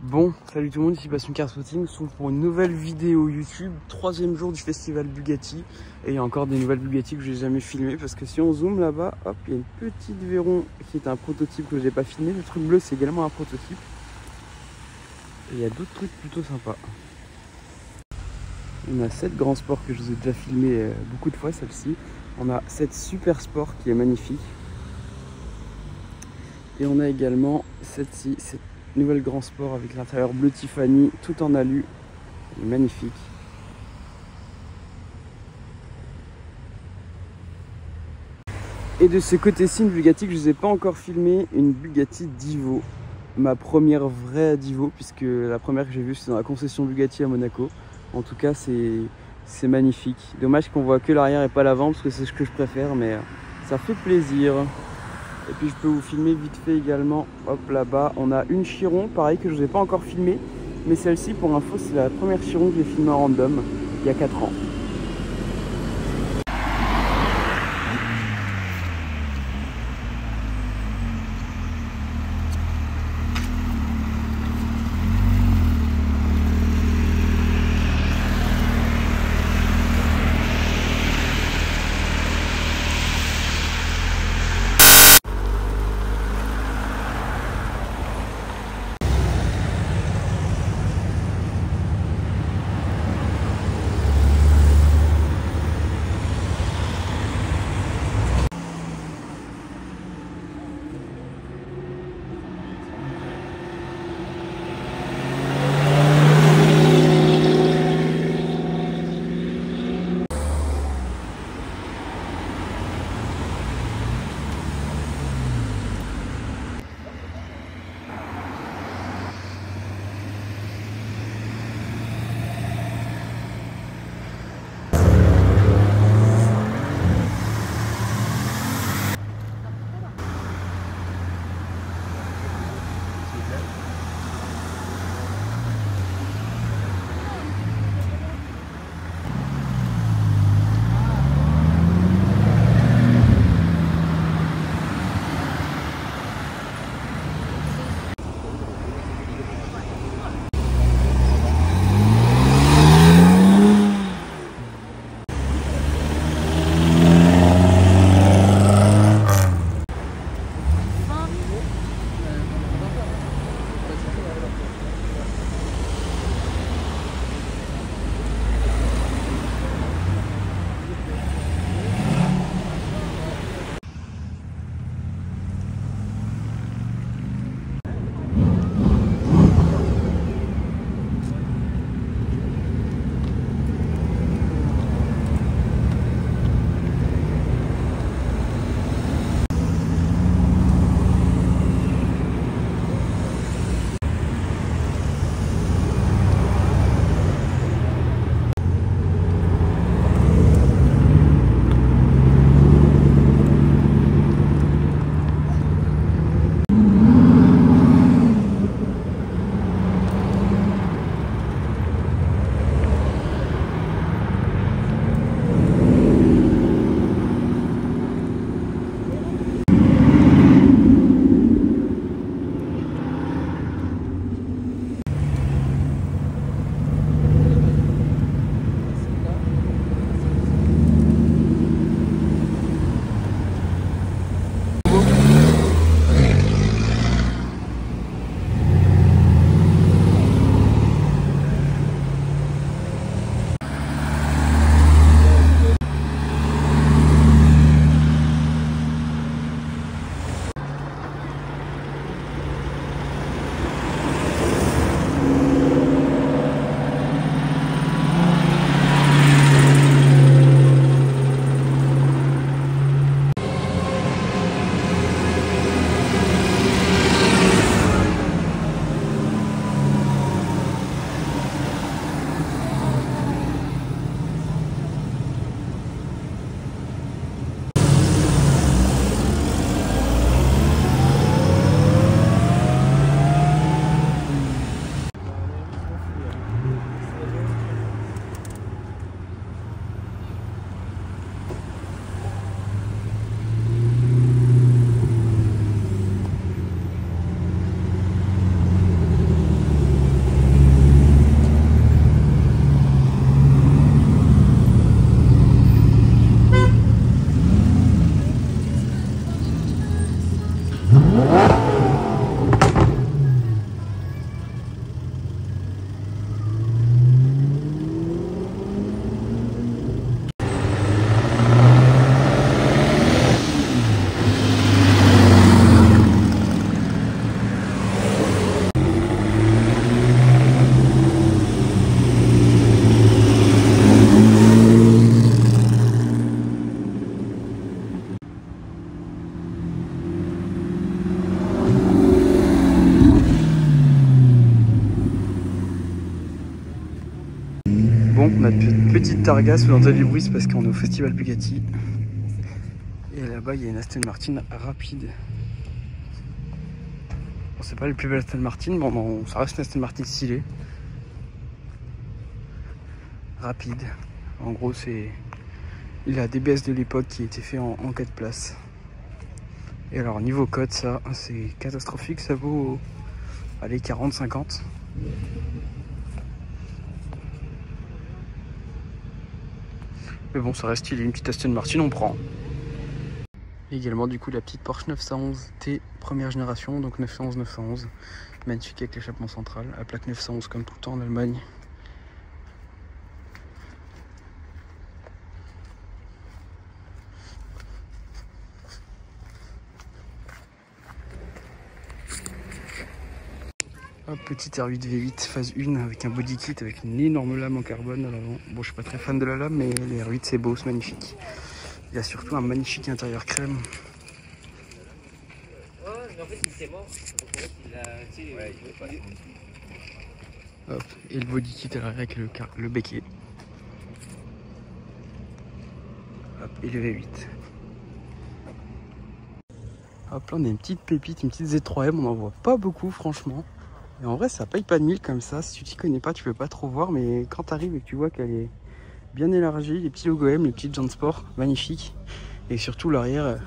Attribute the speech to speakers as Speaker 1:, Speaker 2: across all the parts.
Speaker 1: Bon, salut tout le monde, ici Passion Car Spotting. On se retrouve pour une nouvelle vidéo YouTube, 3e jour du festival Bugatti. Et il y a encore des nouvelles Bugatti que j'ai jamais filmées parce que si on zoome là-bas, hop, il y a une petite Veyron qui est un prototype que j'ai pas filmé. Le truc bleu, c'est également un prototype. Et il y a d'autres trucs plutôt sympas. On a cette Grand Sport que je vous ai déjà filmé beaucoup de fois, celle-ci. On a cette Super Sport qui est magnifique. Et on a également cette nouvelle Grand Sport avec l'intérieur bleu Tiffany, tout en alu. Elle est magnifique. Et de ce côté-ci, une Bugatti que je ne vous ai pas encore filmé, une Bugatti Divo. Ma première vraie Divo, puisque la première que j'ai vue, c'est dans la concession Bugatti à Monaco. En tout cas, c'est magnifique. Dommage qu'on voit que l'arrière et pas l'avant, parce que c'est ce que je préfère, mais ça fait plaisir. Et puis je peux vous filmer vite fait également, hop là-bas, on a une Chiron, pareil que je ne vous ai pas encore filmé, mais celle-ci pour info c'est la première Chiron que j'ai filmée en random, il y a 4 ans. devant qu'on a une petite Targa. Si vous entendez du bruit, c'est parce qu'on est au festival Bugatti. Et là-bas, il y a une Aston Martin rapide. Bon, c'est pas le plus bel Aston Martin, mais bon, ça reste une Aston Martin stylée. Rapide. En gros, c'est la DBS de l'époque qui a été fait en 4 places. Et alors, niveau code, ça, c'est catastrophique. Ça vaut, allez, 40-50. Mais bon, ça reste stylé. Une petite Aston Martin, on prend. Et également, du coup, la petite Porsche 911 T première génération, donc 911. Magnifique avec l'échappement central, à plaque 911 comme tout le temps en Allemagne. Hop, petite R8 V8 phase 1 avec un body kit avec une énorme lame en carbone à l'avant. Bon, je suis pas très fan de la lame, mais les R8 c'est beau, c'est magnifique. Il y a surtout un magnifique intérieur crème. Hop, et le body kit à l'arrière avec le béquet. Hop, et le V8. Hop, là on a une petite pépite, une petite Z3M, on n'en voit pas beaucoup franchement. Et en vrai ça paye pas de mille comme ça, si tu t'y connais pas tu peux pas trop voir, mais quand tu arrives et que tu vois qu'elle est bien élargie, les petits logos M, les petites jantes sport, magnifiques. Et surtout l'arrière,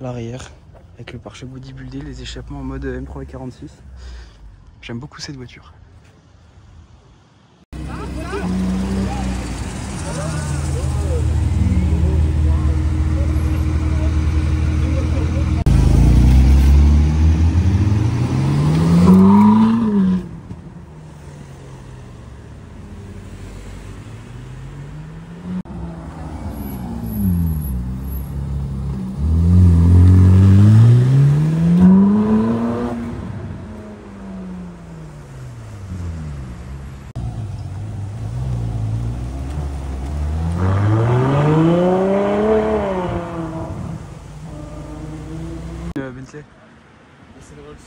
Speaker 1: avec le pare-choc bodybuildé, les échappements en mode M346. J'aime beaucoup cette voiture. Bentley. C'est le Rolls.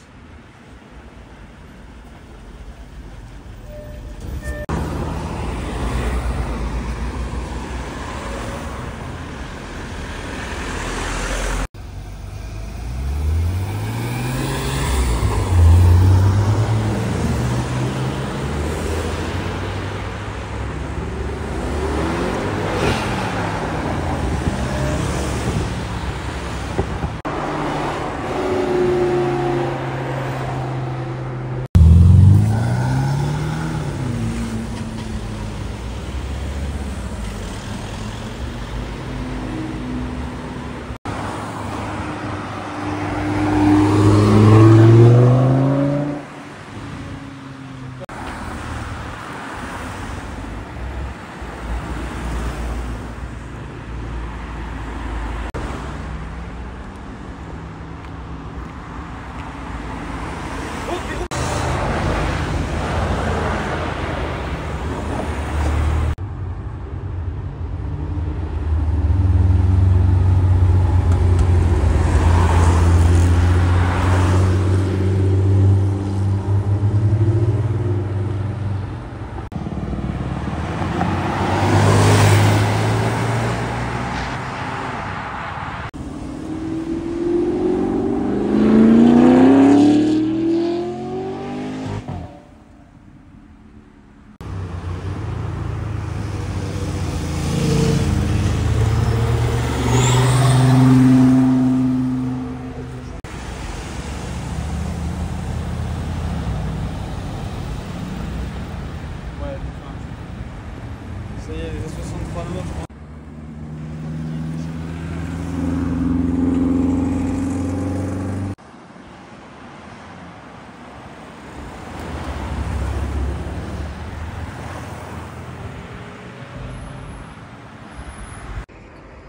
Speaker 1: Ça y est, les 63 nôtres.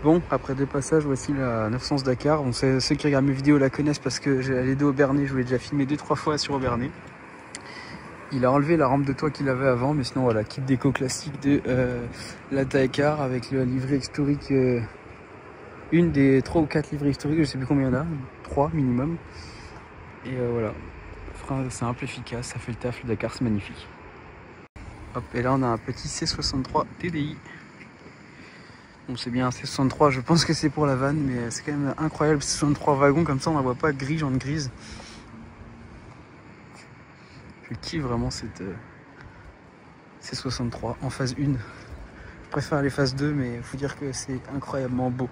Speaker 1: Bon, après deux passages, voici la 911 Dakar. Bon, ceux qui regardent mes vidéos la connaissent parce que j'ai les deux Aubernais, je l'ai déjà filmé 2-3 fois sur Aubernais. Il a enlevé la rampe de toit qu'il avait avant, mais sinon voilà, kit déco classique de la Dakar avec le livret historique, une des 3 ou 4 livrets historiques, je sais plus combien il y en a, 3 minimum. Et voilà, frein simple, efficace, ça fait le taf, le Dakar c'est magnifique. Hop, et là on a un petit C63 TDI. Bon, c'est bien un C63, je pense que c'est pour la vanne, mais c'est quand même incroyable. 63 wagons comme ça, on n'en voit pas gris, jaune grise. Je kiffe vraiment cette C63 en phase 1. Je préfère les phases 2, mais il faut dire que c'est incroyablement beau.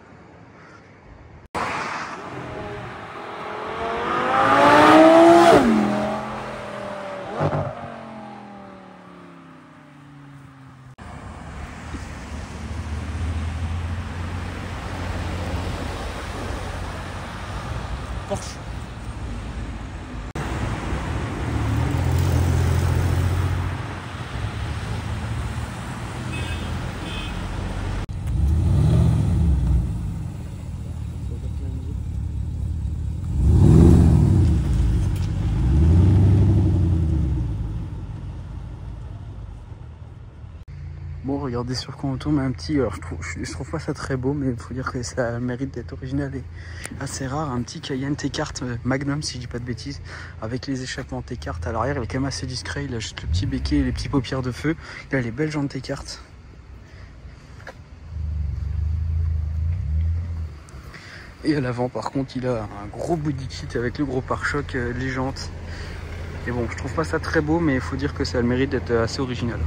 Speaker 1: Porsche. Bon, regardez sur quoi on tombe un petit. Alors, je trouve pas ça très beau, mais il faut dire que ça mérite d'être original et assez rare. Un petit Cayenne T-Cart Magnum, si je dis pas de bêtises, avec les échappements T-Cart à l'arrière. Il est quand même assez discret. Il a juste le petit béquet et les petits paupières de feu. Il a les belles jantes T-Cart. Et à l'avant, par contre, il a un gros body kit avec le gros pare-choc, les jantes. Et bon, je trouve pas ça très beau, mais il faut dire que ça a le mérite d'être assez original.